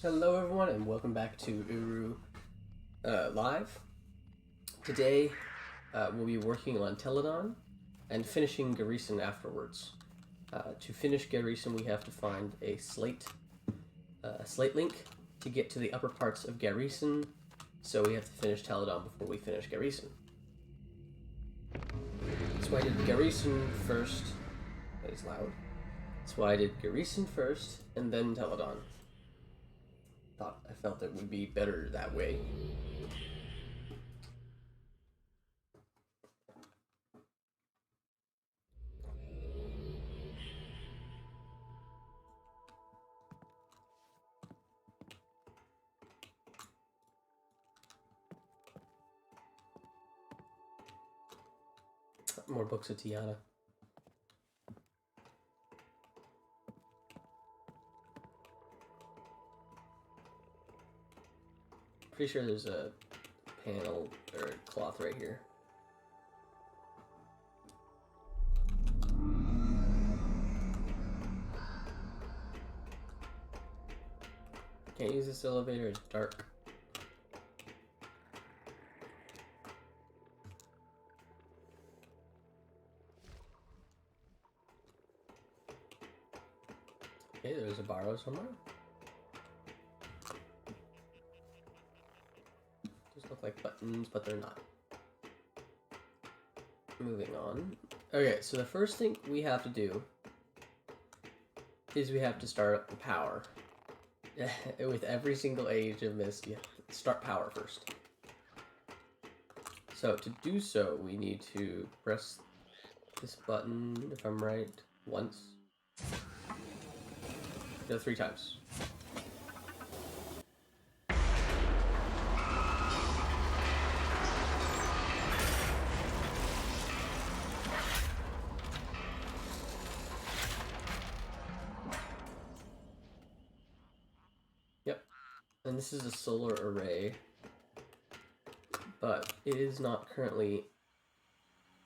Hello everyone and welcome back to Uru Live. Today we'll be working on Teledahn and finishing Gahreesen afterwards. To finish Gahreesen we have to find a slate link to get to the upper parts of Gahreesen, so we have to finish Teledahn before we finish Gahreesen. So I did Gahreesen first. That is loud. So I did Gahreesen first and then Teledahn. I felt it would be better that way. More books of Tiana. Pretty sure there's a panel or a cloth right here. Can't use this elevator, it's dark. Okay, there's a barrow somewhere. Look like buttons, but they're not. Moving on. Okay, so the first thing we have to do is we have to start up the power. With every single age of Mist, you have to start power first. So to do so, we need to press this button, if I'm right, once. No, 3 times. And this is a solar array, but it is not currently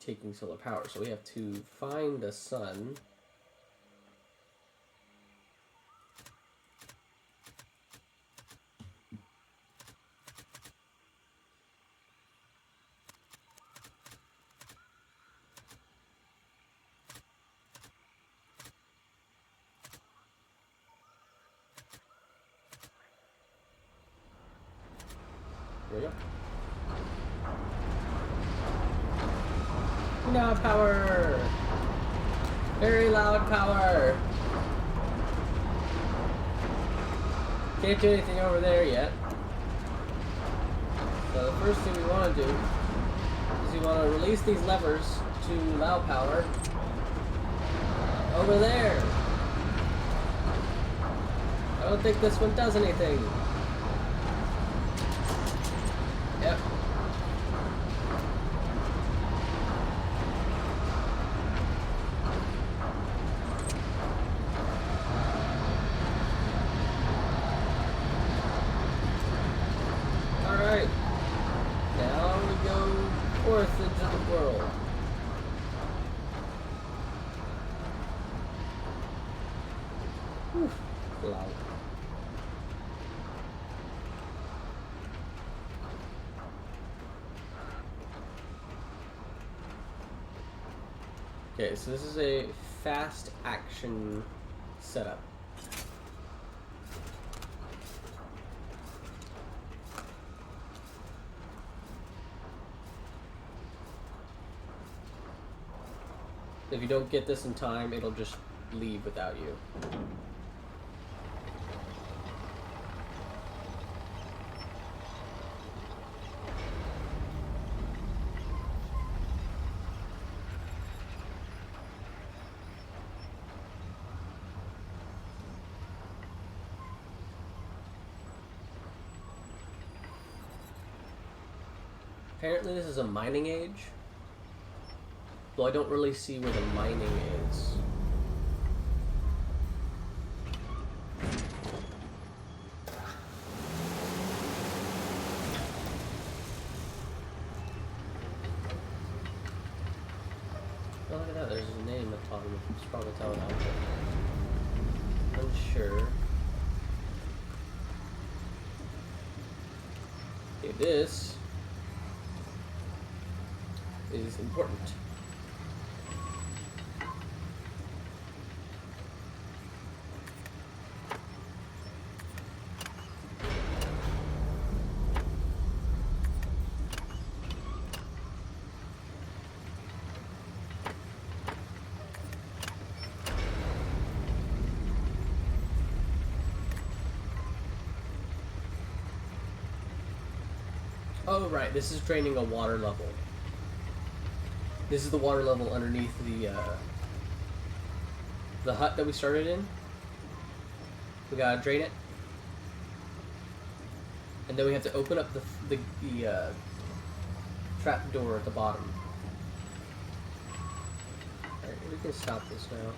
taking solar power, so we have to find the sun. There we go. We now have power! Very loud power! Can't do anything over there yet. So the first thing we want to do is we want to release these levers to allow power over there. I don't think this one does anything. Yep. Alright. Now we go forth into the world. Whew. Loud. Okay, so this is a fast action setup. If you don't get this in time, it'll just leave without you. Apparently this is a mining age, though I don't really see where the mining is. Oh, look at that, there's a name at the bottom. It's probably Teledahn. Unsure. this is important. Oh, right, this is draining a water level. This is the water level underneath the hut that we started in. We gotta drain it. And then we have to open up the trap door at the bottom. Alright, we can stop this now.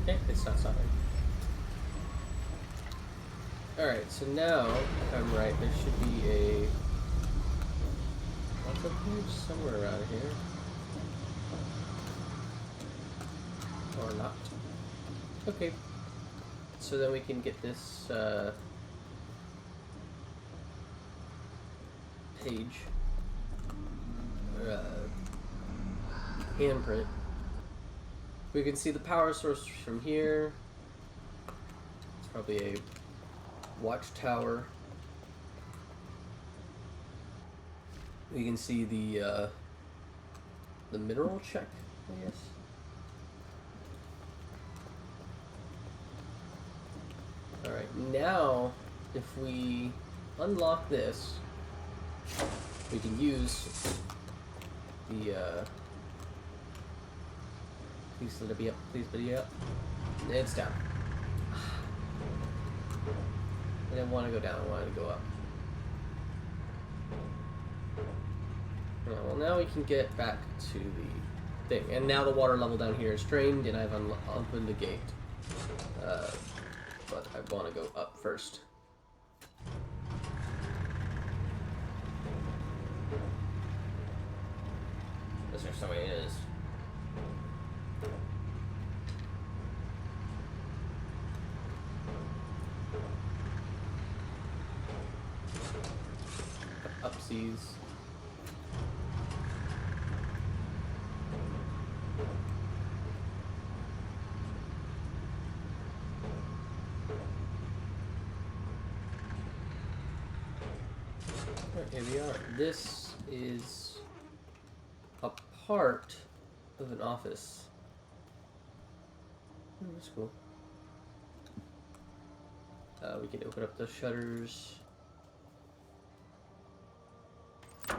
Okay, it's not stopping. Alright, so now, if I'm right, there should be a auto page somewhere around here. Or not. Okay. So then we can get this page. Handprint. We can see the power source from here. It's probably a watchtower. We can see the mineral check, I guess. Alright, now if we unlock this, we can use the please let it be up, please be up. It's down. I didn't want to go down, I wanted to go up. Yeah, well, now we can get back to the thing. And now the water level down here is drained, and I've opened the gate. But I want to go up first. That's just the way it is. Upsies. Here we are. This is a part of an office. That's cool. We can open up the shutters. Let's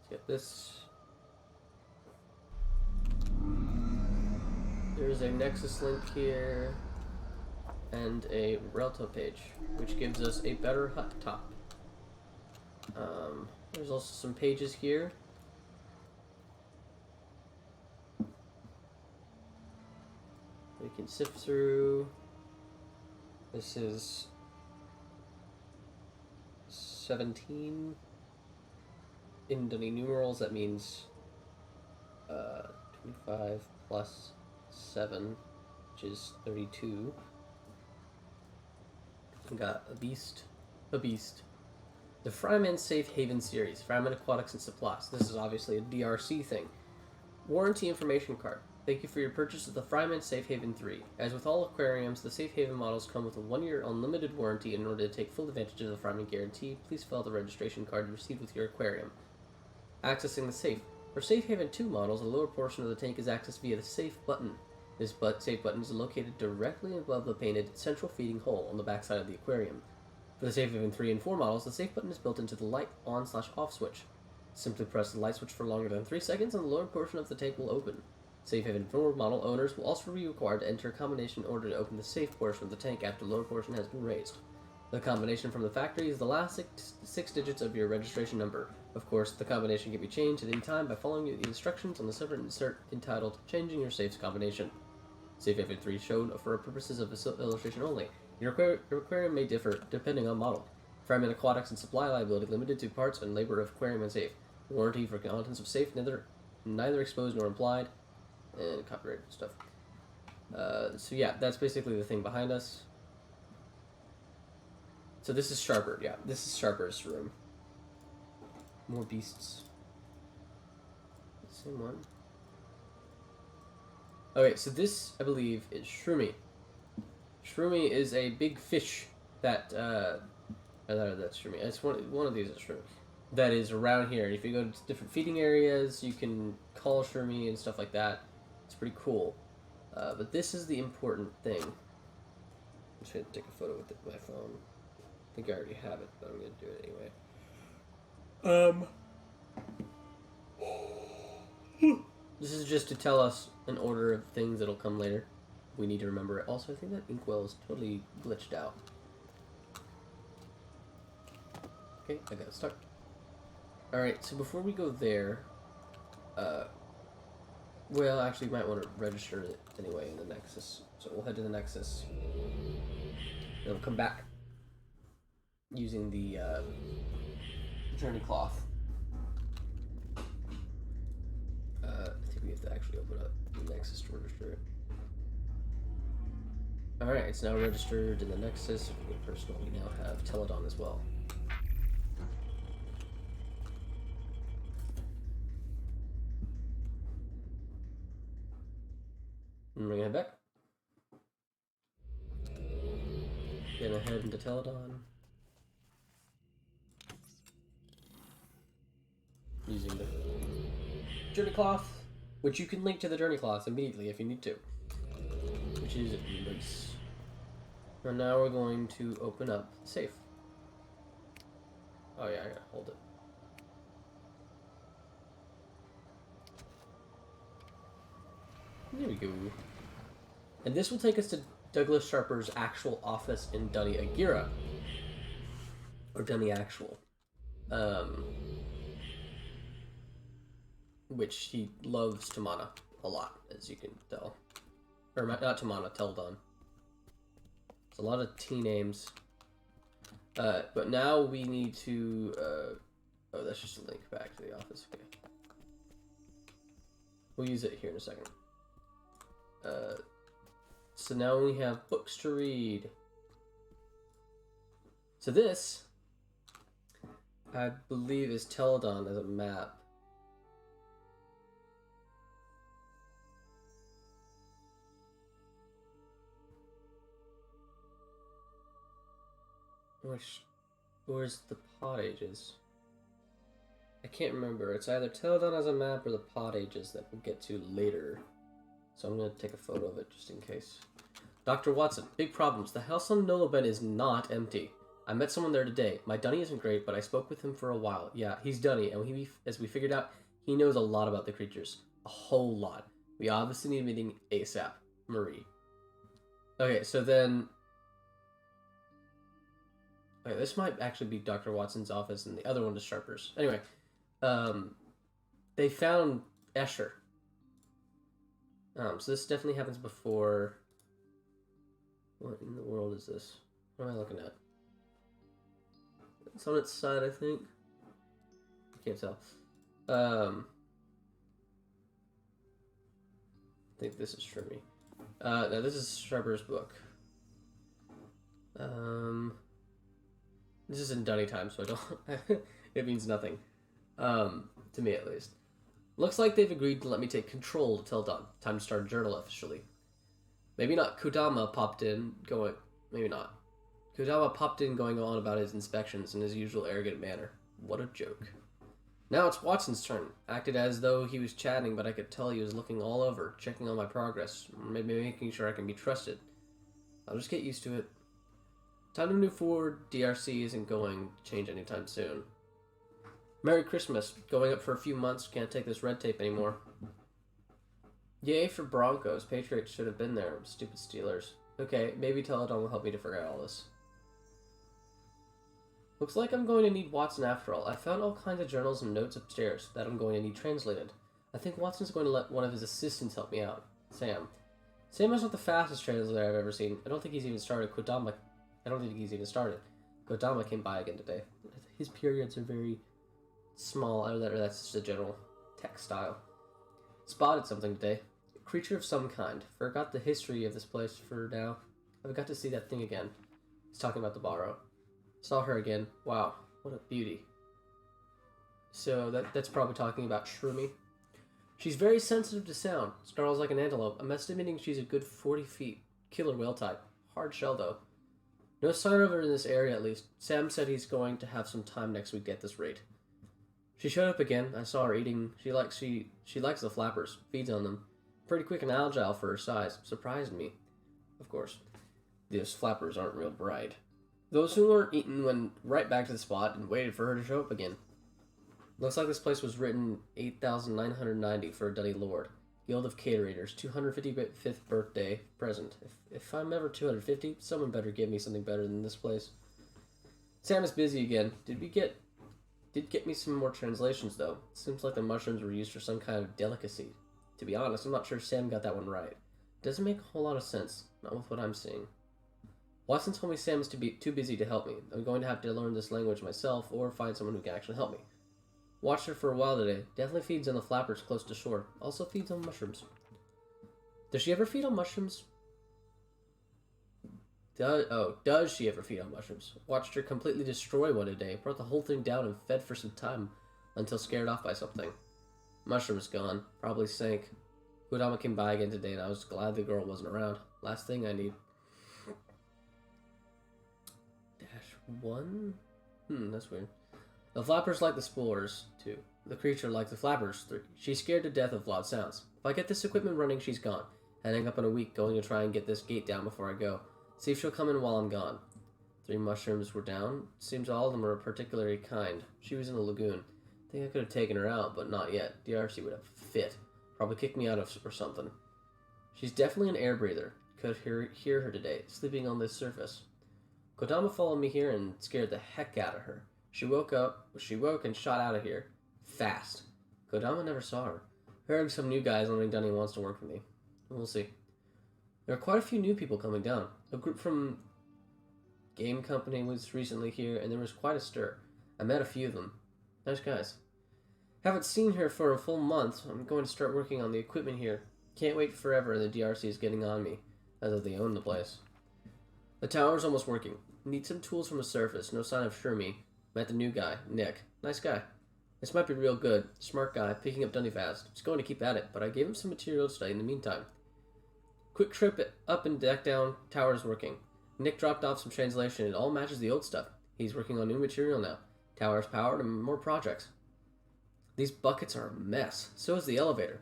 get this. There's a Nexus link here. And a Relto page, which gives us a better hut top. There's also some pages here. We can sift through. This is 17 Indonesian numerals. That means 25 plus 7, which is 32. Got a beast. The Fryman Safe Haven series, Fryman Aquatics and Supplies. This is obviously a DRC thing. Warranty information card. Thank you for your purchase of the Fryman Safe Haven 3. As with all aquariums, the Safe Haven models come with a 1-year unlimited warranty. In order to take full advantage of the Fryman guarantee, please fill out the registration card you received with your aquarium. Accessing the safe. For Safe Haven 2 models, the lower portion of the tank is accessed via the safe button. This safe button is located directly above the painted central feeding hole on the backside of the aquarium. For the Safe Haven 3 and 4 models, the safe button is built into the light on/off switch. Simply press the light switch for longer than 3 seconds and the lower portion of the tank will open. Safe Haven 4 model owners will also be required to enter a combination in order to open the safe portion of the tank after the lower portion has been raised. The combination from the factory is the last six digits of your registration number. Of course, the combination can be changed at any time by following the instructions on the separate insert entitled Changing Your Safe's Combination. Safe Haven 3 shown for purposes of illustration only. Your aquarium may differ depending on model. Fragment aquatics and supply liability limited to parts and labor of aquarium and safe. Warranty for contents of safe, neither exposed nor implied. And copyright stuff. So yeah, that's basically the thing behind us. So this is Sharper, yeah. This is Sharper's room. More beasts. Same one. Okay, so this, I believe, is Shroomy. Shroomy is a big fish that, that's Shroomy. It's one of these is Shroomy. That is around here. And if you go to different feeding areas, you can call Shroomy and stuff like that. It's pretty cool. But this is the important thing. I'm just going to take a photo with my phone. I think I already have it, but I'm going to do it anyway. This is just to tell us an order of things that'll come later. We need to remember it. Also, I think that inkwell is totally glitched out. Okay, I gotta start. Alright, so before we go there, well, actually, you might want to register it anyway in the Nexus. So we'll head to the Nexus. Then we'll come back using the journey cloth. I think we have to actually open up the Nexus to register it. Alright, it's now registered in the Nexus. If we go personal, we now have Teledahn as well. And we're gonna head back. Gonna head into Teledahn. Using the journey cloth, which you can link to the journey cloth immediately if you need to. Which is nice. And now we're going to open up the safe. Oh yeah, I gotta hold it. There we go. And this will take us to Douglas Sharper's actual office in Dunny Agira. Or Dunny Actual. Which he loves Tamana a lot, as you can tell. Or not Tamana, Teledahn. It's a lot of T names. But now we need to... oh, that's just a link back to the office. Okay. We'll use it here in a second. So now we have books to read. So this, I believe, is Teledahn as a map. Where's the pod ages? I can't remember. It's either Teledahn as a map or the pod ages that we'll get to later. So I'm going to take a photo of it just in case. Dr. Watson, big problems. The house on MOULa Ben is not empty. I met someone there today. My Dunny isn't great, but I spoke with him for a while. Yeah, he's Dunny, and as we figured out, he knows a lot about the creatures. A whole lot. We obviously need a meeting ASAP. Marie. Okay, so then... Okay, this might actually be Dr. Watson's office, and the other one is Sharper's. Anyway, they found Escher. So this definitely happens before... What in the world is this? What am I looking at? It's on its side, I think. I can't tell. I think this is Shroomy. No, this is Sharper's book. This is in Dunny time, so I don't... it means nothing. To me, at least. Looks like they've agreed to let me take control of Teledahn. Time to start a journal officially. Maybe not Kodama popped in going... Maybe not. Kodama popped in going on about his inspections in his usual arrogant manner. What a joke. Now it's Watson's turn. Acted as though he was chatting, but I could tell he was looking all over, checking on my progress, maybe making sure I can be trusted. I'll just get used to it. Time to move forward. DRC isn't going to change anytime soon. Merry Christmas. Going up for a few months. Can't take this red tape anymore. Yay for Broncos. Patriots should have been there. Stupid Steelers. Okay, maybe Teledahn will help me to figure out all this. Looks like I'm going to need Watson after all. I found all kinds of journals and notes upstairs that I'm going to need translated. I think Watson's going to let one of his assistants help me out. Sam. Sam is not the fastest translator I've ever seen. I don't think he's even started. Kodama. I don't think he's even started. Godama came by again today. His periods are very small, or that's just a general text style. Spotted something today. A creature of some kind. Forgot the history of this place for now. I've got to see that thing again. He's talking about the Barrow. Saw her again. Wow, what a beauty. So that's probably talking about Shroomy. She's very sensitive to sound. Snarls like an antelope. I'm estimating she's a good 40 feet. Killer whale type. Hard shell though. No sign of her in this area at least. Sam said he's going to have some time next week at this rate. She showed up again. I saw her eating. She likes the flappers. Feeds on them. Pretty quick and agile for her size. Surprised me. Of course, those flappers aren't real bright. Those who weren't eaten went right back to the spot and waited for her to show up again. Looks like this place was written 8,990 for a Dunny Lord. Guild of Caterators, 255th birthday present. If I'm ever 250, someone better give me something better than this place. Sam is busy again. Did get me some more translations though. Seems like the mushrooms were used for some kind of delicacy. To be honest, I'm not sure Sam got that one right. Doesn't make a whole lot of sense. Not with what I'm seeing. Watson told me Sam is too busy to help me. I'm going to have to learn this language myself or find someone who can actually help me. Watched her for a while today. Definitely feeds on the flappers close to shore. Also feeds on mushrooms. Does she ever feed on mushrooms? Does she ever feed on mushrooms? Watched her completely destroy one today. Brought the whole thing down and fed for some time until scared off by something. Mushrooms gone. Probably sank. Kodama came by again today and I was glad the girl wasn't around. Last thing I need. -1? That's weird. The flappers like the spoolers, 2. The creature like the flappers, 3. She's scared to death of loud sounds. If I get this equipment running, she's gone. Heading up in a week, going to try and get this gate down before I go. See if she'll come in while I'm gone. 3 mushrooms were down. Seems all of them are particularly kind. She was in the lagoon. Think I could have taken her out, but not yet. DRC would have fit. Probably kicked me out of or something. She's definitely an air breather. Could hear her today, sleeping on this surface. Kodama followed me here and scared the heck out of her. She woke and shot out of here. Fast. Kodama never saw her. Heard some new guys learning Dunny wants to work with me. We'll see. There are quite a few new people coming down. A group from game company was recently here, and there was quite a stir. I met a few of them. Nice guys. Haven't seen her for a full month. I'm going to start working on the equipment here. Can't wait forever, and the DRC is getting on me, as if they own the place. The tower's almost working. Need some tools from the surface. No sign of Shermie. Met the new guy, Nick. Nice guy. This might be real good. Smart guy, picking up Dunny fast. He's going to keep at it, but I gave him some material to study in the meantime. Quick trip up and deck down. Tower's working. Nick dropped off some translation. It all matches the old stuff. He's working on new material now. Tower's powered and more projects. These buckets are a mess. So is the elevator.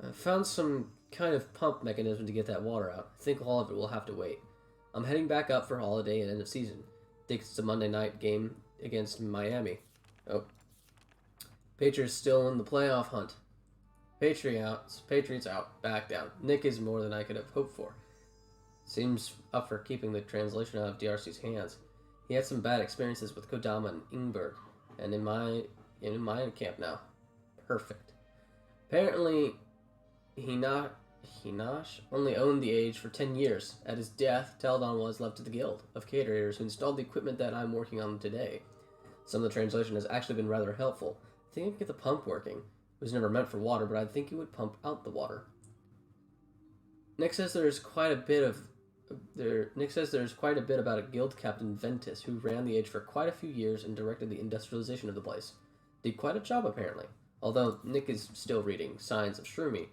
I found some kind of pump mechanism to get that water out. I think all of it will have to wait. I'm heading back up for holiday and end of season. Think it's a Monday night game against Miami. Oh. Patriots still in the playoff hunt. Patriots out. Back down. Nick is more than I could have hoped for. Seems up for keeping the translation out of DRC's hands. He had some bad experiences with Kodama and Ingberg, and in my camp now. Perfect. Apparently, Hinash only owned the age for 10 years. At his death, Teledahn was left to the Guild of Caterators who installed the equipment that I'm working on today. Some of the translation has actually been rather helpful. I think I can get the pump working. It was never meant for water, but I think it would pump out the water. Nick says there's quite a bit about a guild captain, Ventus, who ran the age for quite a few years and directed the industrialization of the place. Did quite a job, apparently. Although Nick is still reading Signs of Shroomy,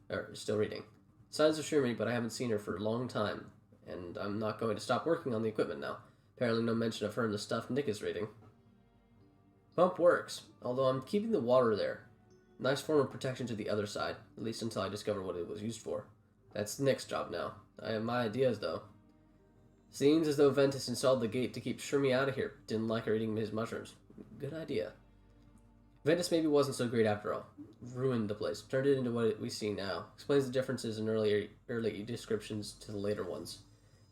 but I haven't seen her for a long time, and I'm not going to stop working on the equipment now. Apparently no mention of her in the stuff Nick is reading. Pump works, although I'm keeping the water there. Nice form of protection to the other side, at least until I discover what it was used for. That's Nick's job now. I have my ideas, though. Seems as though Ventus installed the gate to keep Shroomy out of here. Didn't like her eating his mushrooms. Good idea. Ventus maybe wasn't so great after all. Ruined the place. Turned it into what we see now. Explains the differences in early descriptions to the later ones.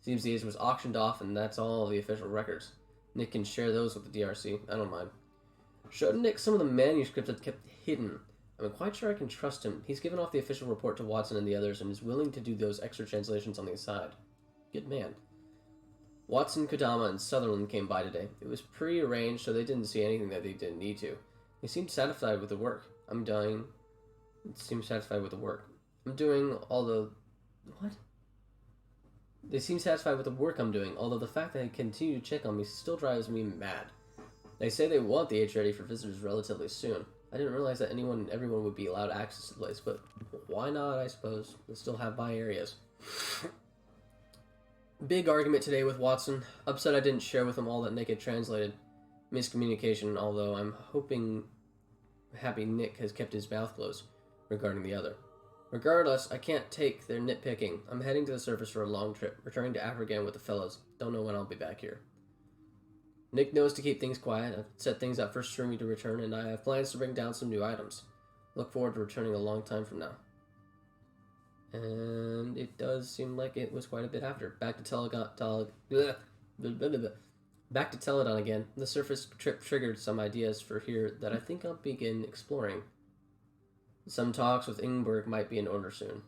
Seems the age was auctioned off and that's all the official records. Nick can share those with the DRC. I don't mind. Showed Nick some of the manuscripts I've kept hidden. I'm quite sure I can trust him. He's given off the official report to Watson and the others and is willing to do those extra translations on the side. Good man. Watson, Kodama, and Sutherland came by today. It was pre-arranged, so they didn't see anything that they didn't need to. They seemed satisfied with the work. I'm doing all the... What? They seem satisfied with the work I'm doing, although the fact that they continue to check on me still drives me mad. They say they want the H ready for visitors relatively soon. I didn't realize that everyone would be allowed access to the place, but why not, I suppose? They still have buy areas. Big argument today with Watson. Upset I didn't share with him all that Nick had translated. Miscommunication, although I'm happy Nick has kept his mouth closed regarding the other. Regardless, I can't take their nitpicking. I'm heading to the surface for a long trip, returning to Africa again with the fellows. Don't know when I'll be back here. Nick knows to keep things quiet. I've set things up for Shroomy to return, and I have plans to bring down some new items. Look forward to returning a long time from now. And it does seem like it was quite a bit after. Back to Teledahn again. The surface trip triggered some ideas for here that I think I'll begin exploring. Some talks with Ingberg might be in order soon.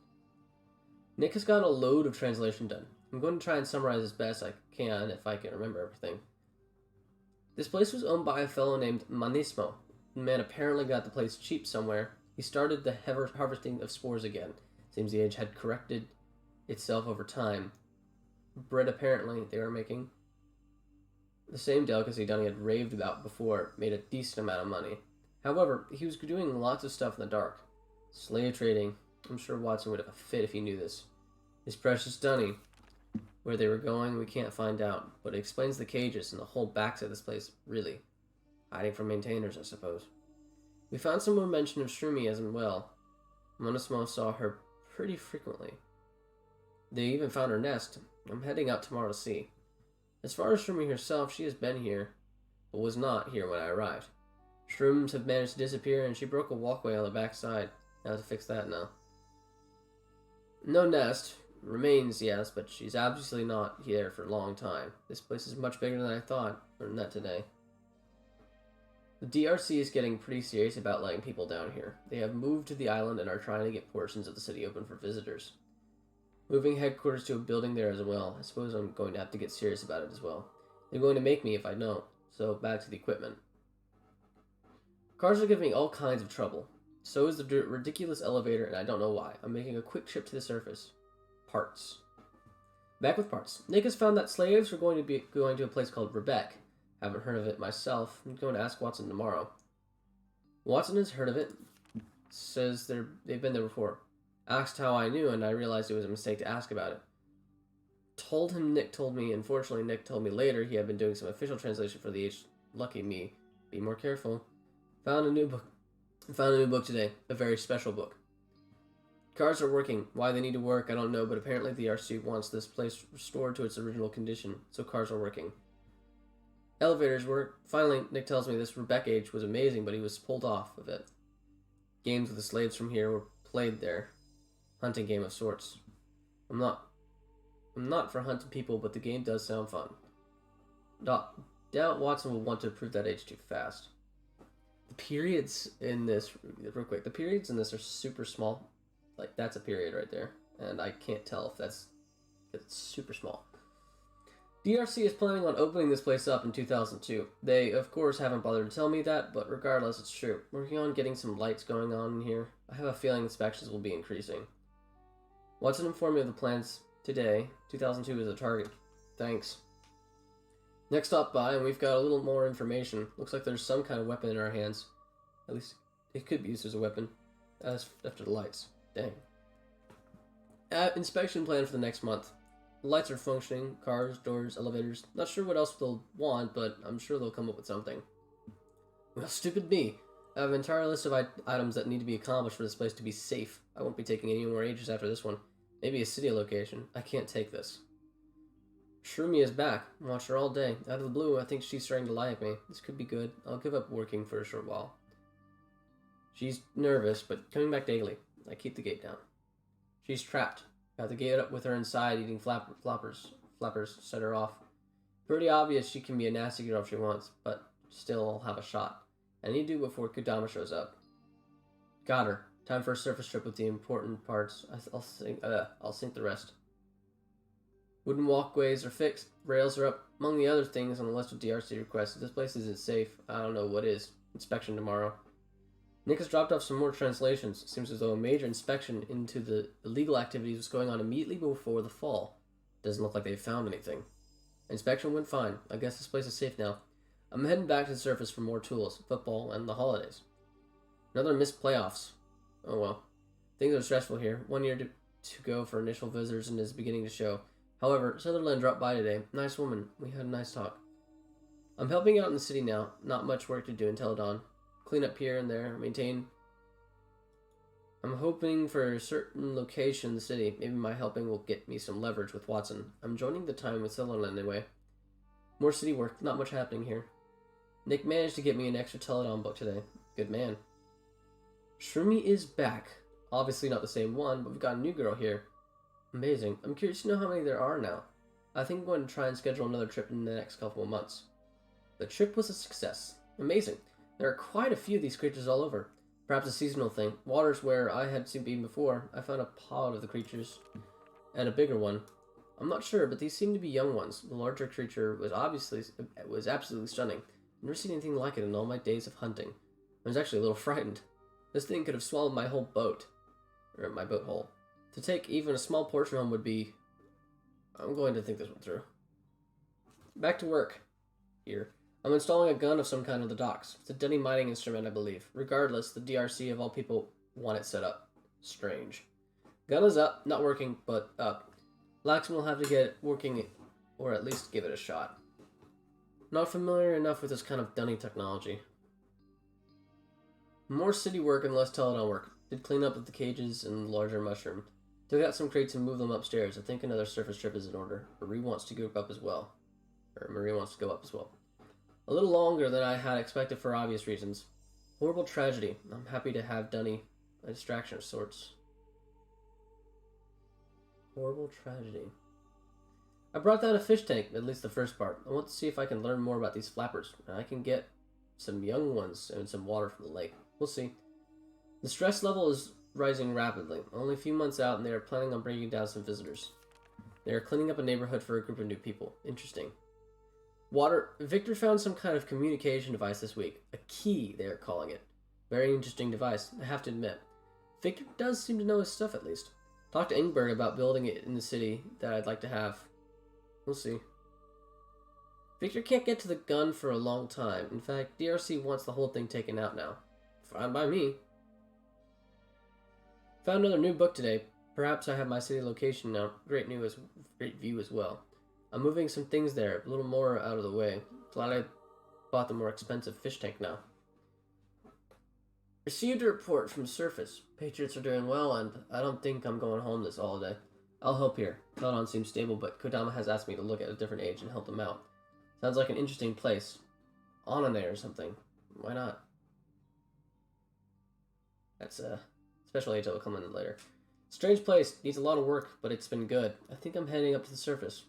Nick has got a load of translation done. I'm going to try and summarize as best I can if I can remember everything. This place was owned by a fellow named Manismo. The man apparently got the place cheap somewhere. He started the harvesting of spores again. Seems the age had corrected itself over time. Bread apparently they were making. The same delicacy Dunny had raved about before made a decent amount of money. However, he was doing lots of stuff in the dark. Slave trading. I'm sure Watson would have a fit if he knew this. His precious Dunny. Where they were going, we can't find out, but it explains the cages and the whole backside of this place, really. Hiding from maintainers, I suppose. We found some more mention of Shroomy as well. Monismo saw her pretty frequently. They even found her nest. I'm heading out tomorrow to see. As far as Shroomy herself, she has been here, but was not here when I arrived. Shrooms have managed to disappear, and she broke a walkway on the backside. Now to fix that now. No nest. Remains, yes, but she's obviously not here for a long time. This place is much bigger than I thought. Learned that today. The DRC is getting pretty serious about letting people down here. They have moved to the island and are trying to get portions of the city open for visitors. Moving headquarters to a building there as well. I suppose I'm going to have to get serious about it as well. They're going to make me if I don't. So back to the equipment. Cars are giving me all kinds of trouble. So is the ridiculous elevator, and I don't know why. I'm making a quick trip to the surface. Parts. Back with parts. Nick has found that slaves are going to a place called Rebek. Haven't heard of it myself. I'm going to ask Watson tomorrow. Watson has heard of it. Says they've been there before. Asked how I knew, and I realized it was a mistake to ask about it. Told him Nick told me. Unfortunately, Nick told me later he had been doing some official translation for the H. Lucky me. Be more careful. Found a new book today. A very special book. Cars are working. Why they need to work, I don't know, but apparently the RC wants this place restored to its original condition, so cars are working. Elevators work. Finally, Nick tells me this Rebek age was amazing, but he was pulled off of it. Games with the slaves from here were played there. Hunting game of sorts. I'm not for hunting people, but the game does sound fun. Doubt Watson will want to prove that age too fast. The periods in this, real quick, the periods in this are super small. Like, that's a period right there. And I can't tell if it's super small. DRC is planning on opening this place up in 2002. They, of course, haven't bothered to tell me that, but regardless, it's true. Working on getting some lights going on in here. I have a feeling inspections will be increasing. Watson informed me of the plans today. 2002 is a target. Thanks. Next stop by, and we've got a little more information. Looks like there's some kind of weapon in our hands. At least, it could be used as a weapon. That's after the lights. Dang. Inspection plan for the next month. The lights are functioning. Cars, doors, elevators. Not sure what else they'll want, but I'm sure they'll come up with something. Well, stupid me. I have an entire list of items that need to be accomplished for this place to be safe. I won't be taking any more ages after this one. Maybe a city location. I can't take this. Shroomy is back. Watch her all day. Out of the blue, I think she's starting to like me. This could be good. I'll give up working for a short while. She's nervous, but coming back daily. I keep the gate down. She's trapped. Got the gate up with her inside eating flappers. Flappers set her off. Pretty obvious she can be a nasty girl if she wants, but still I'll have a shot. I need to do before Kodama shows up. Got her. Time for a surface trip with the important parts. I'll sink the rest. Wooden walkways are fixed. Rails are up. Among the other things on the list of DRC requests, if this place isn't safe, I don't know what is. Inspection tomorrow. Nick has dropped off some more translations. It seems as though a major inspection into the illegal activities was going on immediately before the fall. Doesn't look like they've found anything. Inspection went fine. I guess this place is safe now. I'm heading back to the surface for more tools, football, and the holidays. Another missed playoffs. Oh well. Things are stressful here. 1 year to go for initial visitors and is beginning to show. However, Sutherland dropped by today. Nice woman. We had a nice talk. I'm helping out in the city now. Not much work to do in Teledahn. Clean up here and there. Maintain. I'm hoping for a certain location in the city. Maybe my helping will get me some leverage with Watson. I'm joining the time with Sutherland anyway. More city work. Not much happening here. Nick managed to get me an extra Teledahn book today. Good man. Shroomy is back. Obviously not the same one, but we've got a new girl here. Amazing. I'm curious to know how many there are now. I think I'm going to try and schedule another trip in the next couple of months. The trip was a success. Amazing. There are quite a few of these creatures all over. Perhaps a seasonal thing. Water's where I had been before. I found a pod of the creatures. And a bigger one. I'm not sure, but these seem to be young ones. The larger creature was absolutely stunning. I've never seen anything like it in all my days of hunting. I was actually a little frightened. This thing could have swallowed my whole boat. Or my boat hole. To take even a small portion home would be... I'm going to think this one through. Back to work. Here. I'm installing a gun of some kind on the docks. It's a Denny mining instrument, I believe. Regardless, the DRC of all people want it set up. Strange. Gun is up. Not working, but up. Laxman will have to get it working, or at least give it a shot. Not familiar enough with this kind of dunny technology. More city work and less Teledahn work. Did clean up with the cages and larger mushroom. Took out some crates and moved them upstairs. I think another surface trip is in order. Marie wants to go up as well. A little longer than I had expected for obvious reasons. Horrible tragedy. I'm happy to have Dunny a distraction of sorts. Horrible tragedy. I brought down a fish tank, at least the first part. I want to see if I can learn more about these flappers. I can get some young ones and some water from the lake. We'll see. The stress level is rising rapidly. Only a few months out and they are planning on bringing down some visitors. They are cleaning up a neighborhood for a group of new people. Interesting. Water. Victor found some kind of communication device this week. A key, they are calling it. Very interesting device, I have to admit. Victor does seem to know his stuff at least. Talked to Ingberg about building it in the city that I'd like to have. We'll see. Victor can't get to the gun for a long time. In fact, DRC wants the whole thing taken out now. Fine by me. Found another new book today. Perhaps I have my city location now. Great view as well. I'm moving some things there, a little more out of the way. Glad I bought the more expensive fish tank now. Received a report from Surface. Patriots are doing well, and I don't think I'm going home this holiday. I'll help here. Teledahn seems stable, but Kodama has asked me to look at a different age and help them out. Sounds like an interesting place. Onane or something. Why not? That's a special age that will come in later. Strange place. Needs a lot of work, but it's been good. I think I'm heading up to the surface.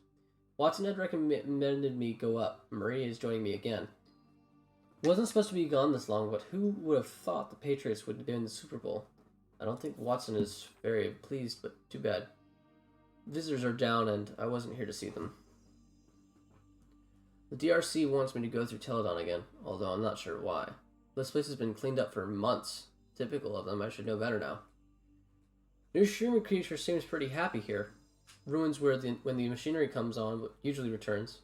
Watson had recommended me go up. Marie is joining me again. Wasn't supposed to be gone this long, but who would have thought the Patriots would win the Super Bowl? I don't think Watson is very pleased, but too bad. Visitors are down, and I wasn't here to see them. The DRC wants me to go through Teledahn again, although I'm not sure why. This place has been cleaned up for months. Typical of them, I should know better now. New Sherman creature seems pretty happy here. Ruins where when the machinery comes on, usually returns.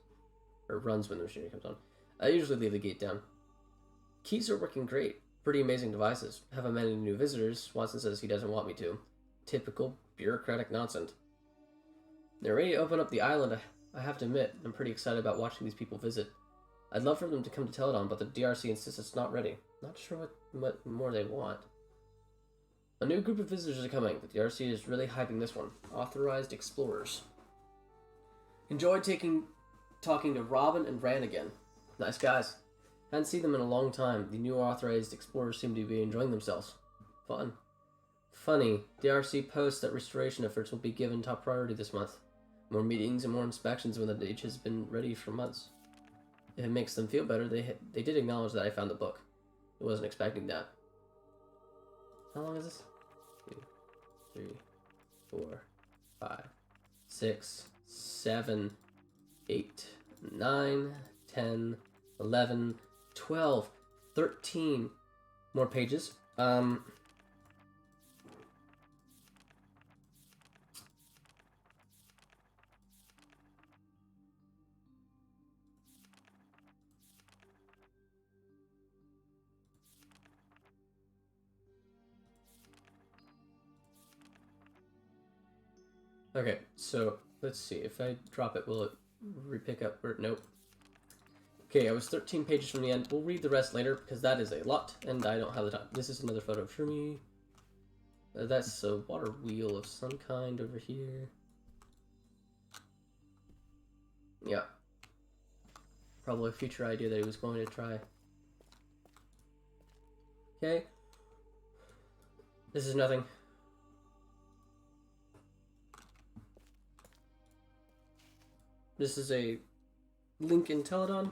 Or runs when the machinery comes on. I usually leave the gate down. Keys are working great. Pretty amazing devices. Haven't met any new visitors. Watson says he doesn't want me to. Typical bureaucratic nonsense. They're ready to open up the island. I have to admit, I'm pretty excited about watching these people visit. I'd love for them to come to Teledahn, but the DRC insists it's not ready. Not sure what more they want. A new group of visitors are coming. The DRC is really hyping this one. Authorized explorers. Enjoyed talking to Robin and Rand again. Nice guys. Hadn't seen them in a long time. The new authorized explorers seem to be enjoying themselves. Fun. Funny. DRC posts that restoration efforts will be given top priority this month. More meetings and more inspections when the ditch has been ready for months. If it makes them feel better, they did acknowledge that I found the book. I wasn't expecting that. How long is this? 2, 3, 4, 5, 6, 7. 7, 8, 9, 10, 11, 12, 13 more pages. Okay, so let's see. If I drop it, will it re-pick up? Or nope. Okay, I was 13 pages from the end. We'll read the rest later because that is a lot, and I don't have the time. This is another photo of Shermie. That's a water wheel of some kind over here. Yeah. Probably a future idea that he was going to try. Okay. This is nothing. This is a link in Teledahn.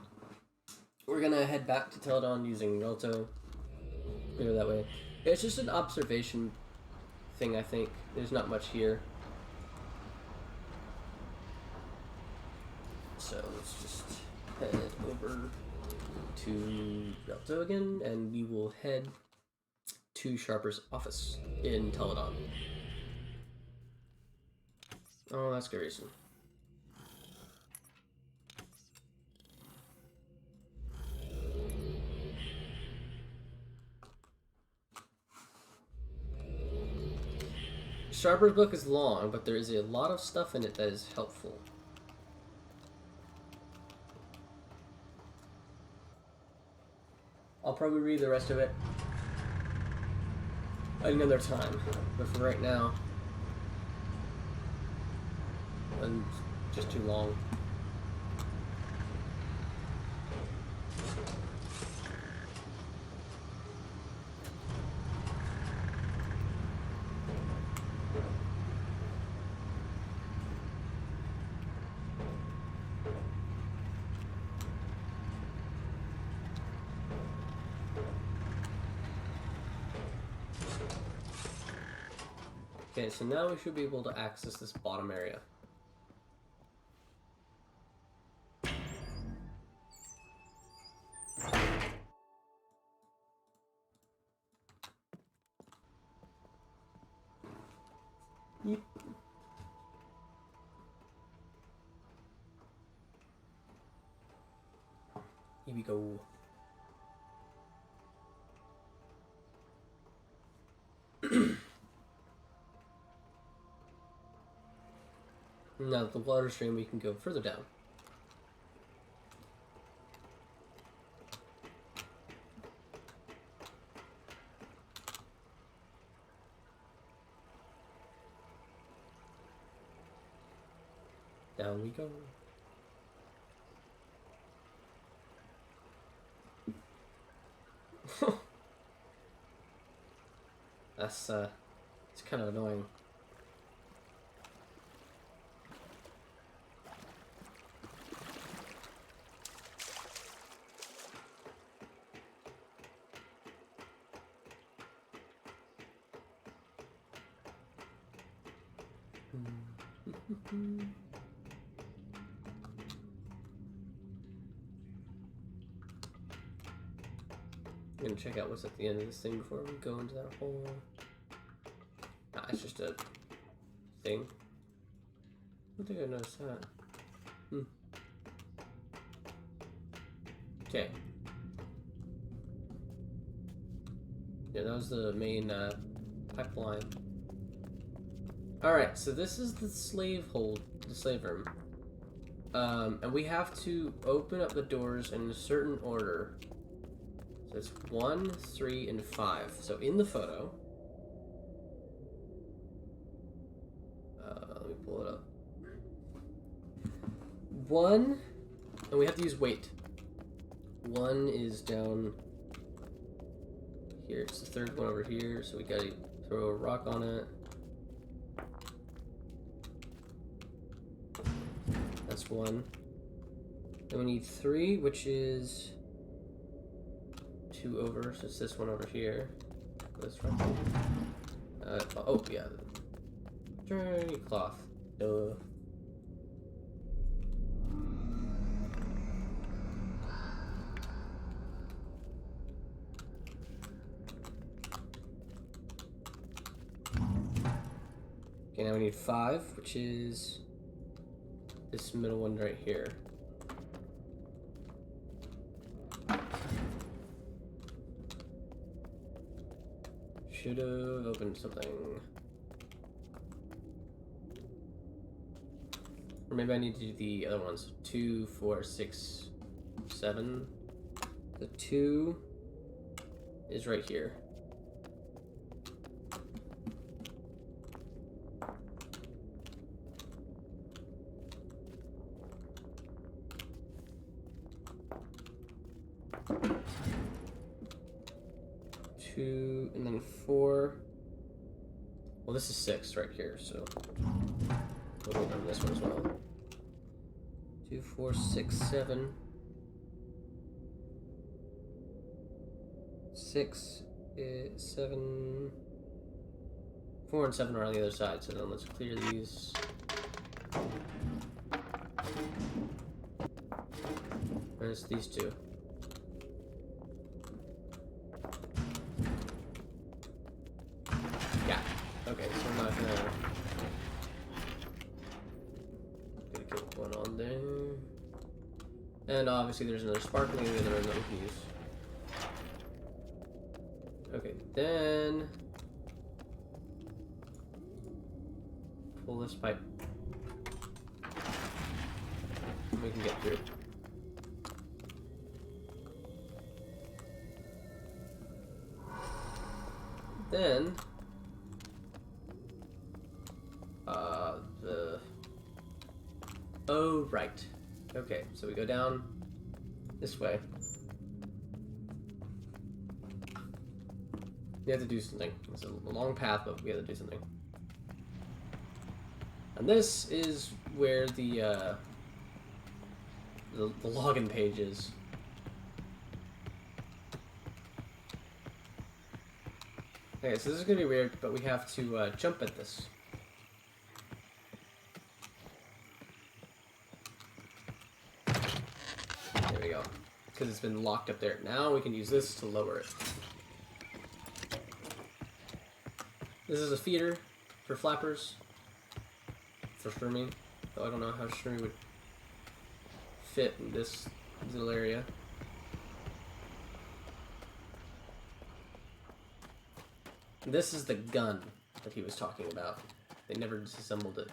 We're gonna head back to Teledahn using Relto. Go that way. It's just an observation thing, I think. There's not much here. So let's just head over to Relto again, and we will head to Sharper's office in Teledahn. Oh, that's Gahreesen. Sharper's book is long, but there is a lot of stuff in it that is helpful. I'll probably read the rest of it another time, but for right now, it's just too long. Okay, so now we should be able to access this bottom area. Yep. Here we go. Now the water stream, we can go further down. Down we go. That's it's kind of annoying. I'm gonna check out what's at the end of this thing before we go into that hole. Nah, it's just a thing. I don't think I noticed that. Okay. Yeah, that was the main pipeline. Alright, so this is the slave hold, the slave room. And we have to open up the doors in a certain order. So it's 1, 3, and 5. So in the photo, let me pull it up. 1, and we have to use weight. 1 is down here. It's the third one over here, so we gotta throw a rock on it. That's 1. Then we need 3, which is 2 over, so it's this one over here. Let's try. Oh yeah, journey cloth. Duh. Okay, now we need 5, which is this middle one right here. Should have opened something. Or maybe I need to do the other ones. 2, 4, 6, 7. The 2 is right here. Two, and then 4. Well, this is 6 right here, so we'll open this one as well. 2, 4, 6, 7. 6, 7. 4 and 7 are on the other side, so then let's clear these. Minus these 2. Yeah. Okay, so I'm not gonna get one on there. And obviously there's another sparkling in the other room that we can use. Okay, then pull this pipe. And we can get through. Then oh, right. Okay, so we go down this way. We have to do something. It's a long path, but we have to do something. And this is where the login page is. Okay, so this is gonna be weird, but we have to jump at this. There we go. Because it's been locked up there. Now we can use this to lower it. This is a feeder for flappers. For Shermie. Though I don't know how Shermie would fit in this little area. This is the gun that he was talking about. They never disassembled it.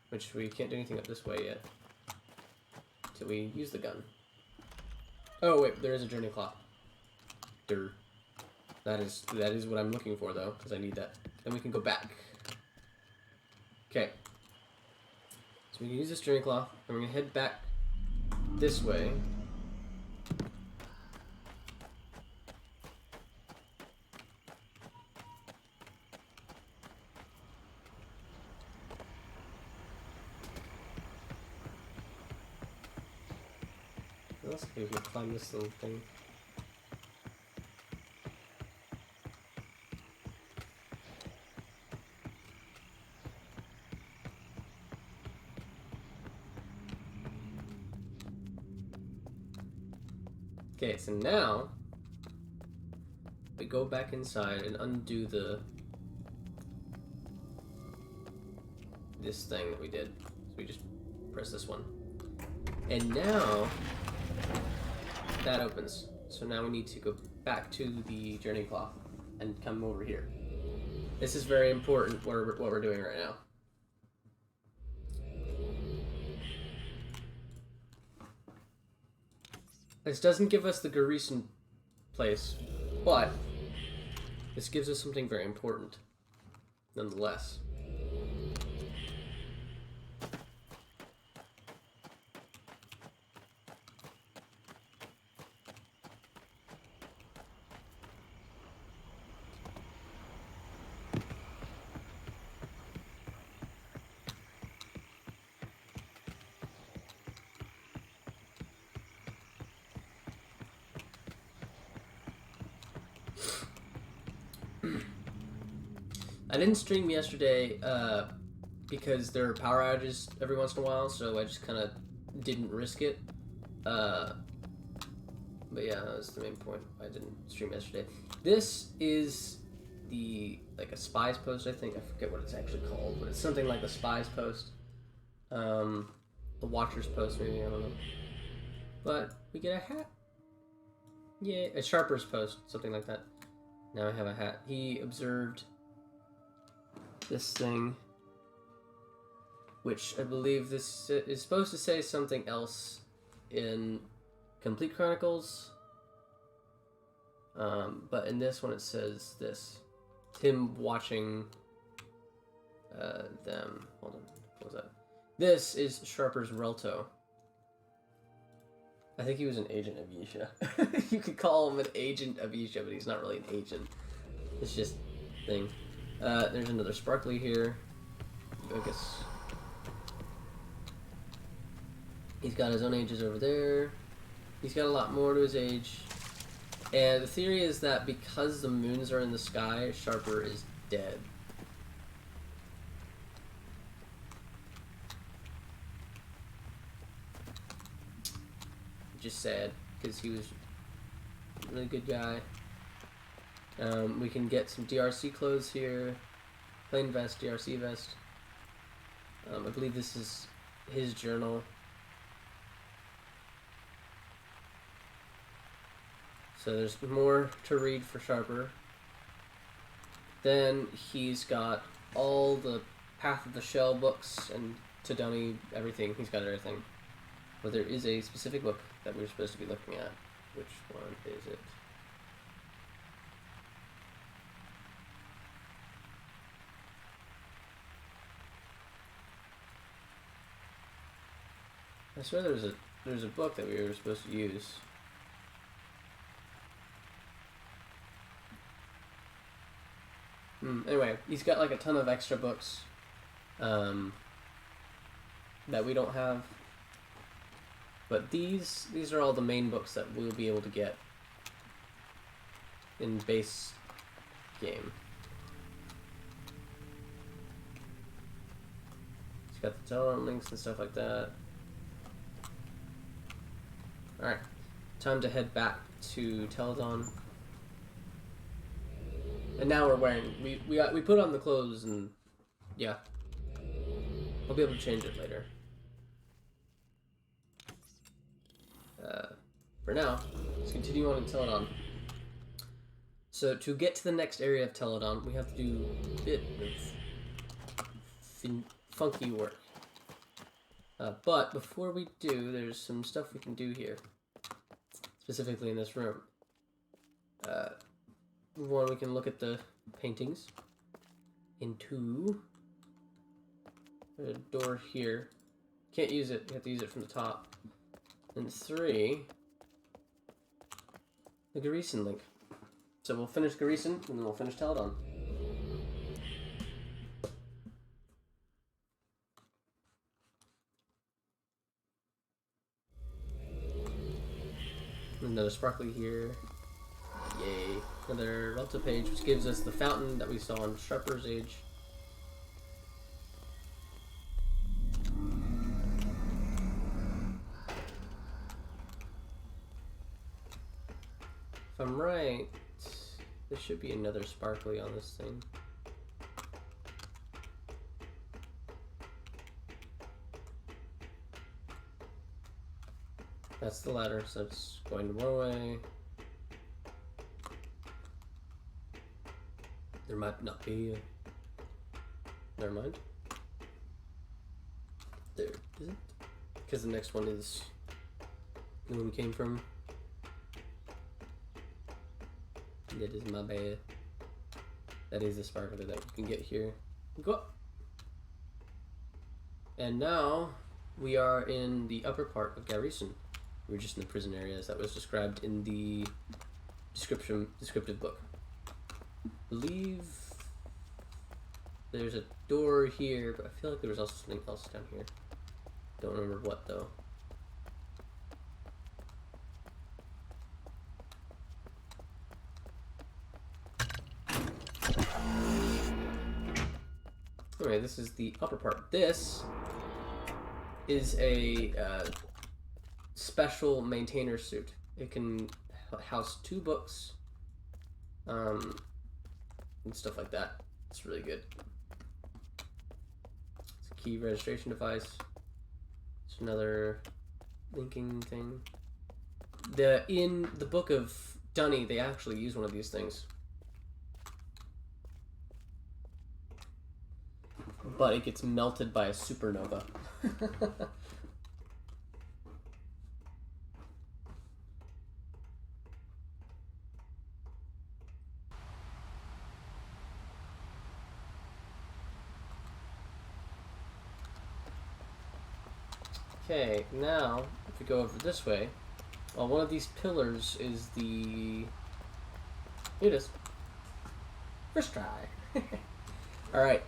Which we can't do anything up this way yet. Till we use the gun. Oh wait, there is a journey clock. Durr. That is what I'm looking for though, because I need that. Then we can go back. Okay. So we can use this journey cloth, and we're gonna head back this way. Let's see if we can climb this little thing. Okay, so now we go back inside and undo this thing that we did. So we just press this one. And now that opens. So now we need to go back to the journey cloth and come over here. This is very important what we're doing right now. This doesn't give us the Gahreesen place, but this gives us something very important, nonetheless. I didn't stream yesterday because there are power outages every once in a while, so I just kind of didn't risk it. But yeah, that was the main point. I didn't stream yesterday. This is the, like, a spy's post, I think. I forget what it's actually called, but it's something like a spy's post. A watcher's post, maybe, I don't know. But we get a hat. Yeah, a sharper's post, something like that. Now I have a hat. He observed this thing, which I believe this is supposed to say something else in Complete Chronicles. But in this one it says this. It's him watching them. Hold on. What was that? This is Sharper's Relto. I think he was an agent of Yisha. You could call him an agent of Yisha, but he's not really an agent. It's just a thing. There's another sparkly here. I guess he's got his own ages over there. He's got a lot more to his age. And the theory is that because the moons are in the sky, Sharper is dead. Just sad, because he was a really good guy. We can get some DRC clothes here. Plain vest, DRC vest. I believe this is his journal. So there's more to read for Sharper. Then he's got all the Path of the Shell books and Tadani, everything. He's got everything. But there is a specific book that we're supposed to be looking at. Which one is it? I swear there's a book that we were supposed to use. Anyway, he's got like a ton of extra books that we don't have. But these are all the main books that we'll be able to get in base game. He's got the Teledahn links and stuff like that. Alright, time to head back to Teledahn. And now we're wearing, we put on the clothes and yeah. I'll be able to change it later. For now, let's continue on in Teledahn. So to get to the next area of Teledahn, we have to do a bit of funky work. But before we do, there's some stuff we can do here. Specifically in this room. One, we can look at the paintings. And two, there's a door here. Can't use it, you have to use it from the top. And three, the Gahreesen link. So we'll finish Gahreesen, and then we'll finish Teledahn. Another sparkly here. Yay. Another Relta page, which gives us the fountain that we saw on Sharper's Age. If I'm right, there should be another sparkly on this thing. That's the ladder, so it's going to one way. There might not be a... Never mind. There isn't. Because the next one is the one we came from. That is my bad. That is the sparkler that we can get here. Go up. And now we are in the upper part of Gahreesen. We're just in the prison areas that was described in the descriptive book. I believe there's a door here, but I feel like there was also something else down here. Don't remember what though. Anyway, this is the upper part. This is a special maintainer suit. It can house 2 books, and stuff like that. It's really good. It's a key registration device. It's another linking thing. In the book of Dunny, they actually use one of these things. But it gets melted by a supernova. Okay, now, if we go over this way, well, one of these pillars is the... Here it is. First try. Alright.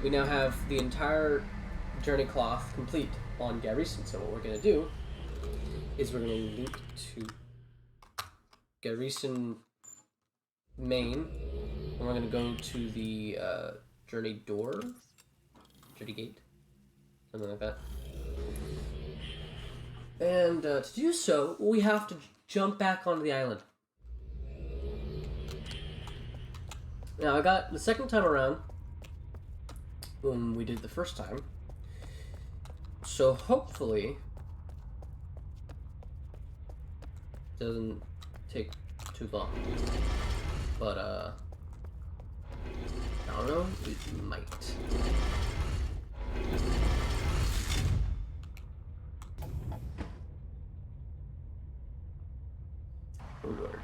We now have the entire journey cloth complete on Gahreesen. So what we're going to do is we're going to loop to Gahreesen main, and we're going to go to the journey door, journey gate, something like that. And to do so, we have to jump back onto the island. Now, I got the second time around when we did the first time. So hopefully it doesn't take too long. But I don't know, it might. Oh Lord.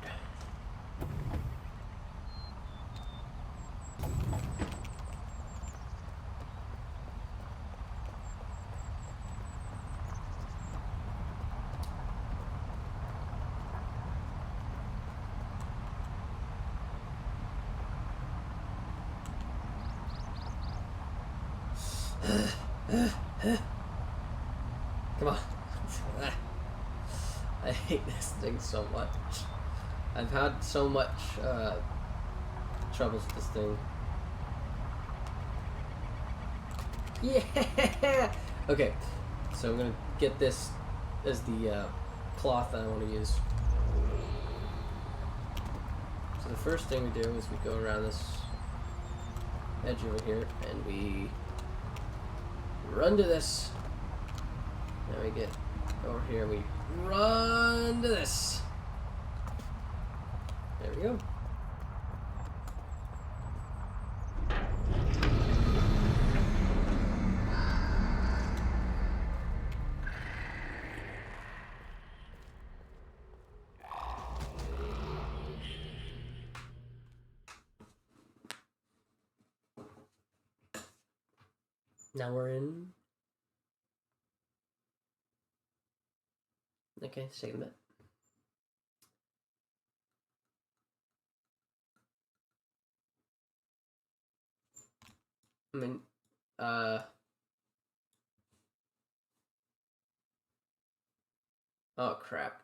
Come on. I hate this thing so much. I've had so much troubles with this thing. Yeah! Okay, so I'm gonna get this as the cloth that I want to use. So the first thing we do is we go around this edge over here and we run to this. Now we get over here and we run to this. There we go. Now we're in. Okay, it's taking a bit. I mean, oh crap.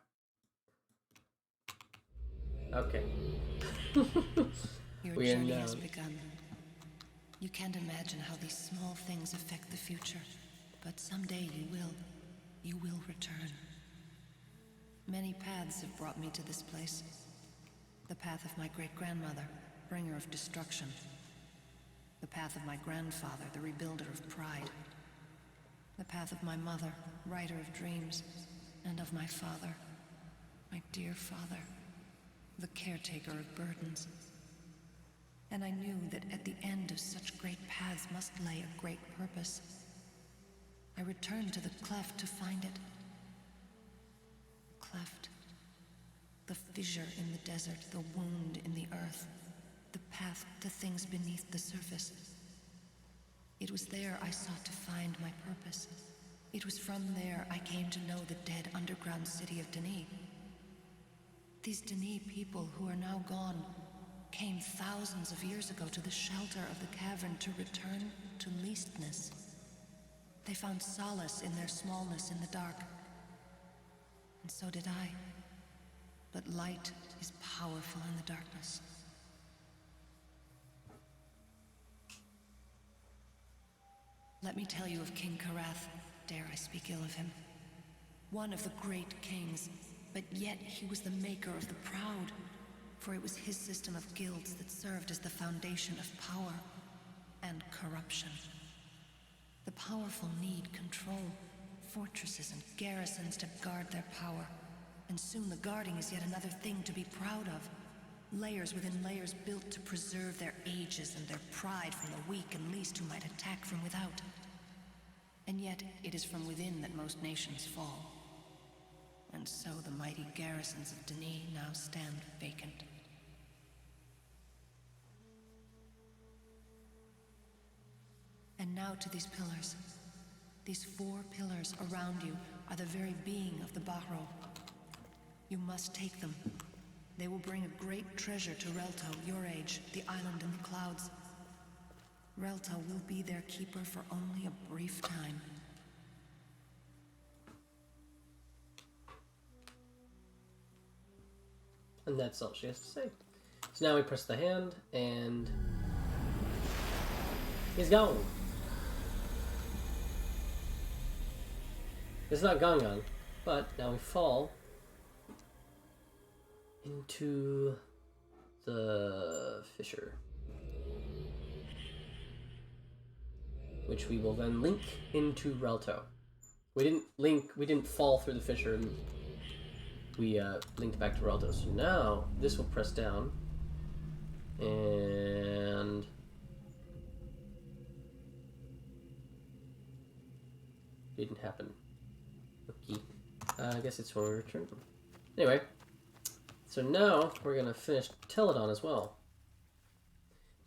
Okay. Your journey has begun. You can't imagine how these small things affect the future, but someday you will return. Many paths have brought me to this place. The path of my great-grandmother, bringer of destruction. The path of my grandfather, the rebuilder of pride. The path of my mother, writer of dreams, and of my father, my dear father, the caretaker of burdens. And I knew that at the end of such great paths must lay a great purpose. I returned to the cleft to find it. Cleft. The fissure in the desert, the wound in the earth, the path to things beneath the surface. It was there I sought to find my purpose. It was from there I came to know the dead underground city of Denis. These Denis people who are now gone came thousands of years ago to the shelter of the cavern to return to leastness. They found solace in their smallness in the dark. And so did I. But light is powerful in the darkness. Let me tell you of King Karath, dare I speak ill of him. one of the great kings, but yet he was the maker of the proud, for it was his system of guilds that served as the foundation of power and corruption. The powerful need control, fortresses and garrisons to guard their power, and soon the guarding is yet another thing to be proud of. Layers within layers built to preserve their ages and their pride from the weak and least who might attack from without. And yet, it is from within that most nations fall. And so the mighty garrisons of Denis now stand vacant. And now to these pillars. These 4 pillars around you are the very being of the Bahro. You must take them. They will bring a great treasure to Relto, your age, the island in the clouds. Relto will be their keeper for only a brief time. And that's all she has to say. So now we press the hand, and he's gone. It's not gone, but now we fall into the fissure, which we will then link into Relto. We didn't fall through the fissure, and we linked back to Relto. So now this will press down, and didn't happen. Okay. I guess it's when we return them. Anyway, so now we're gonna finish Teledahn as well.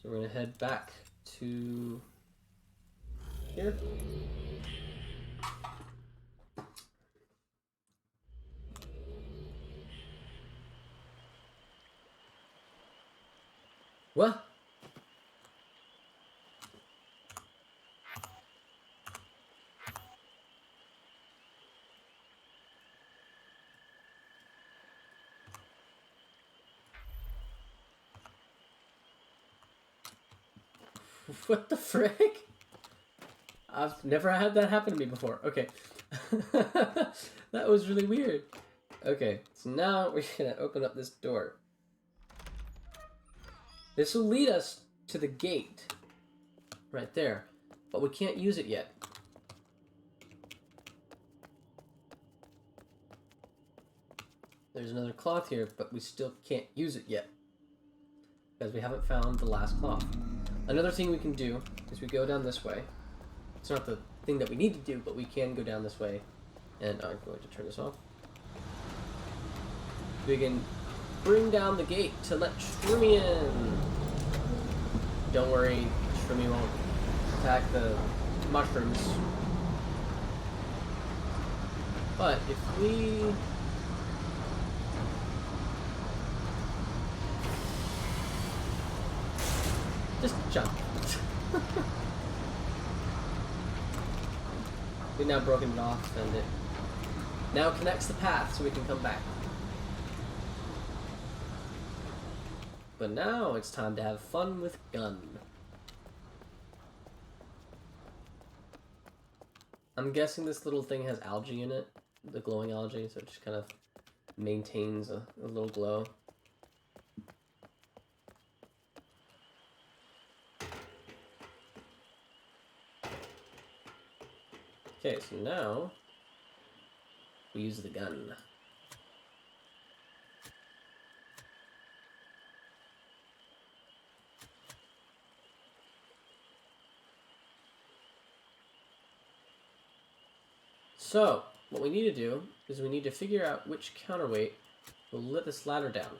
So we're gonna head back to here. What? What the frick? I've never had that happen to me before. Okay. That was really weird. Okay, so now we're gonna open up this door. This will lead us to the gate. Right there. But we can't use it yet. There's another cloth here, but we still can't use it yet. Because we haven't found the last cloth. Another thing we can do is we go down this way. It's not the thing that we need to do, but we can go down this way. And I'm going to turn this off. We can bring down the gate to let Shroomy in. Don't worry, Shroomy won't attack the mushrooms. But if we... just jump. We've now broken it off, and it now connects the path so we can come back. But now it's time to have fun with gun. I'm guessing this little thing has algae in it, the glowing algae, so it just kind of maintains a little glow. Okay, so now we use the gun. So, what we need to do is we need to figure out which counterweight will let this ladder down.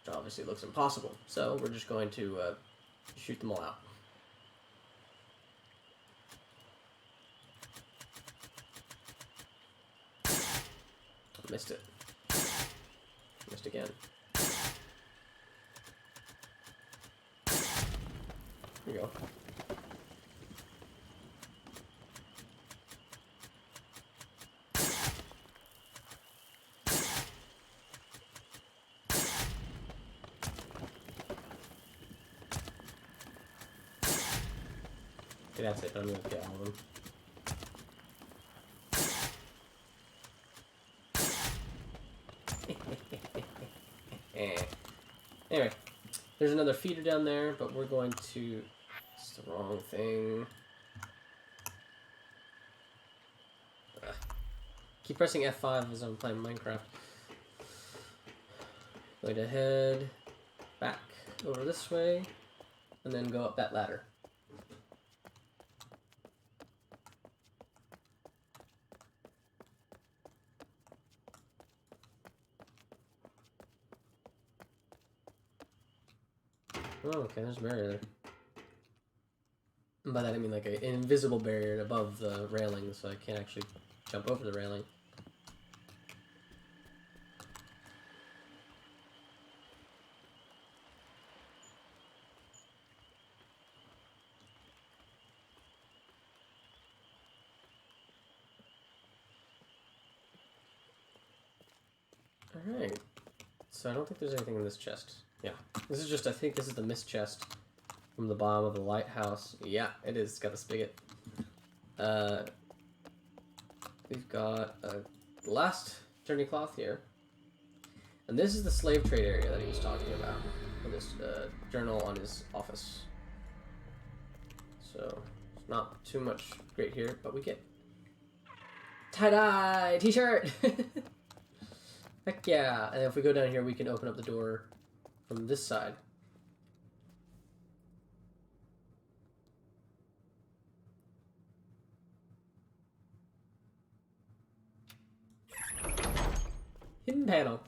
Which obviously looks impossible, so we're just going to shoot them all out. Missed it. Missed again. Here we go. Okay, that's it. I'm gonna kill all of them. Anyway, there's another feeder down there, but we're going to... It's the wrong thing. Ugh. Keep pressing F5 as I'm playing Minecraft. Going to head back over this way, and then go up that ladder. Oh, okay, there's a barrier there. And by that I mean like an invisible barrier above the railing, so I can't actually jump over the railing. Alright. So I don't think there's anything in this chest. Yeah. This is just, I think this is the mist chest from the bottom of the lighthouse. Yeah, it is. It's got a spigot. We've got a last journey cloth here. And this is the slave trade area that he was talking about. In this journal on his office. So, it's not too much great here, but we get tie-dye t-shirt! Heck yeah! And if we go down here, we can open up the door from this side. Hidden panel.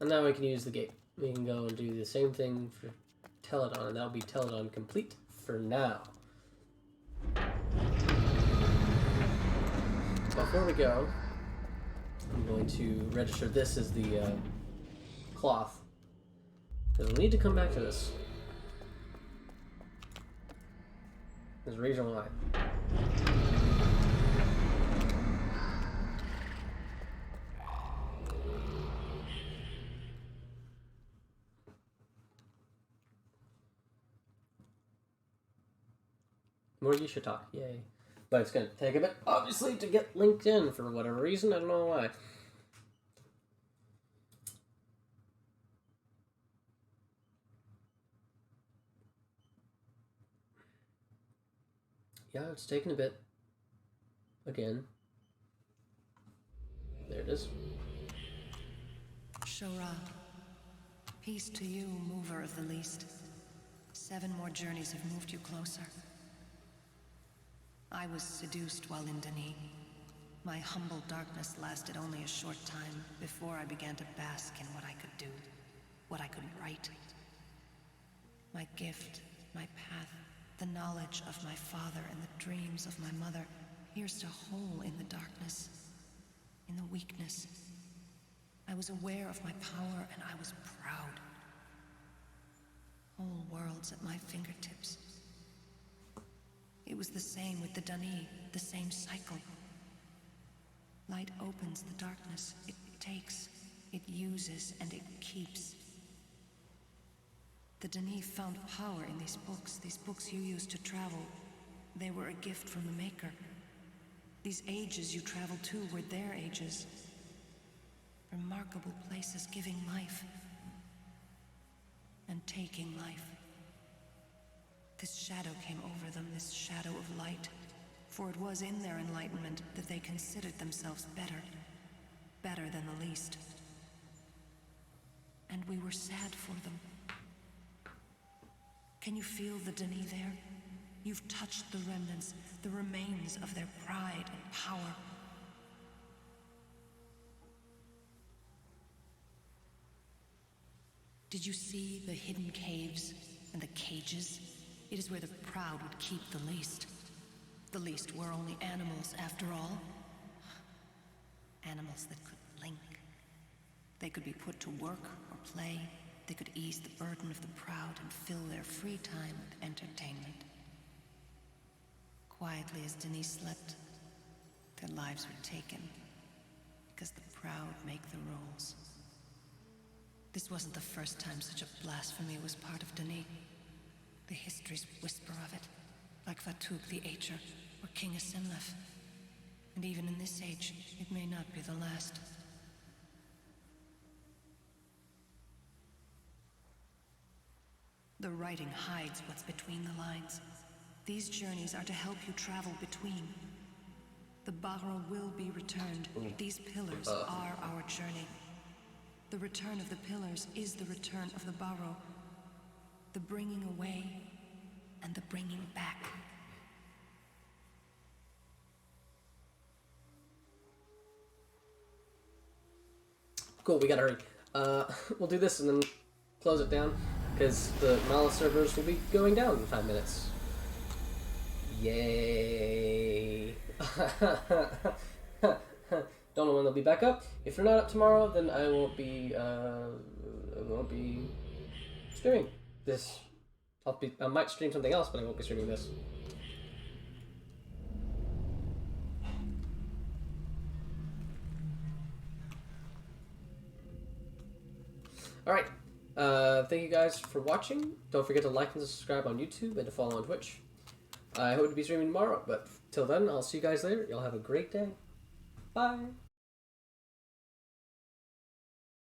And now we can use the gate. We can go and do the same thing for Teledahn, and that'll be Teledahn complete for now. Before we go, I'm going to register this as the cloth. Because we'll need to come back to this. There's a reason why. More you should talk, yay. But it's going to take a bit, obviously, to get linked in for whatever reason. I don't know why. Yeah, it's taking a bit. Again. There it is. Shora, peace to you, mover of the least. 7 more journeys have moved you closer. I was seduced while in Denis. My humble darkness lasted only a short time before I began to bask in what I could do, what I could write. My gift, my path, the knowledge of my father and the dreams of my mother pierced a hole in the darkness, in the weakness. I was aware of my power and I was proud. Whole worlds at my fingertips. It was the same with the Denis, the same cycle. Light opens the darkness, it takes, it uses, and it keeps. The Denis found power in these books you used to travel. They were a gift from the Maker. These ages you traveled to were their ages. Remarkable places giving life and taking life. This shadow came over them, this shadow of light, for it was in their enlightenment that they considered themselves better than the least. And we were sad for them. Can you feel the Denis there? You've touched the remnants, the remains of their pride and power. Did you see the hidden caves and the cages? It is where the proud would keep the least. The least were only animals, after all. Animals that could blink. They could be put to work or play. They could ease the burden of the proud and fill their free time with entertainment. Quietly as Denis slept, their lives were taken, because the proud make the rules. This wasn't the first time such a blasphemy was part of Denis. The histories whisper of it, like Fatug the Acher or King Asimlef. And even in this age, it may not be the last. The writing hides what's between the lines. These journeys are to help you travel between. The Bahro will be returned. These pillars are our journey. The return of the pillars is the return of the Bahro. The bringing away and the bringing back. Cool, we gotta hurry. We'll do this and then close it down, because the MOULa servers will be going down in 5 minutes. Yay! Don't know when they'll be back up. If they're not up tomorrow, then I won't be streaming this. I might stream something else, but I won't be streaming this. Alright, thank you guys for watching. Don't forget to like and subscribe on YouTube and to follow on Twitch. I hope to be streaming tomorrow, but till then, I'll see you guys later. Y'all have a great day. Bye!